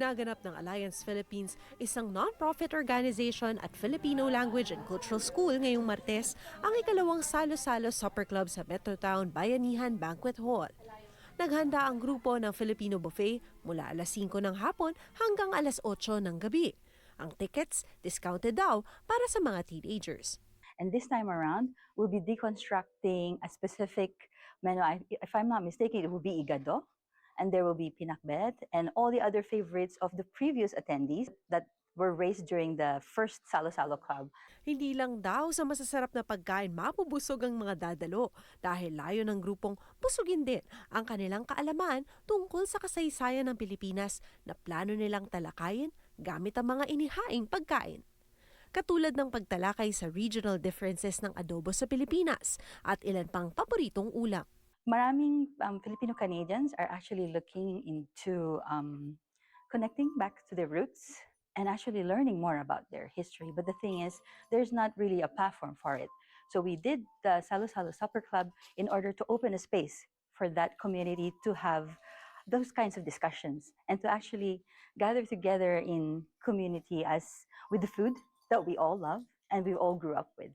Naganap ng Alliance Philippines, isang non-profit organization at Filipino Language and Cultural School ngayong Martes, ang ikalawang Salo-Salo Supper Club sa Metrotown Bayanihan Banquet Hall. Naghanda ang grupo ng Filipino Buffet mula alas 5 ng hapon hanggang alas 8 ng gabi. Ang tickets, discounted daw para sa mga teenagers. And this time around, we'll be deconstructing a specific menu. If I'm not mistaken, it will be igado, and there will be pinakbet, and all the other favorites of the previous attendees that were raised during the first Salo-Salo Club. Hindi lang daw sa masasarap na pagkain mapubusog ang mga dadalo dahil layo ng grupong busugin din ang kanilang kaalaman tungkol sa kasaysayan ng Pilipinas na plano nilang talakayin gamit ang mga inihaing pagkain. Katulad ng pagtalakay sa regional differences ng adobo sa Pilipinas at ilan pang paboritong ulam. Maraming Filipino-Canadians are actually looking into connecting back to their roots and actually learning more about their history. But the thing is, there's not really a platform for it. So we did the Salo-Salo Supper Club in order to open a space for that community to have those kinds of discussions and to actually gather together in community as with the food that we all love and we all grew up with.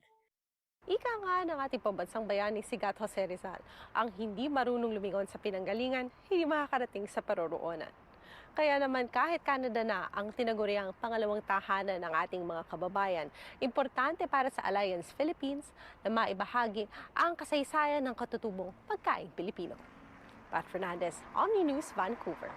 Ika nga ng ating pambansang bayani si Gat Jose Rizal, ang hindi marunong lumingon sa pinanggalingan, hindi makakarating sa paroroonan. Kaya naman kahit Canada na ang tinaguriang pangalawang tahanan ng ating mga kababayan, importante para sa Alliance Philippines na maibahagi ang kasaysayan ng katutubong pagkaing Pilipino. Pat Fernandez, Omni News, Vancouver.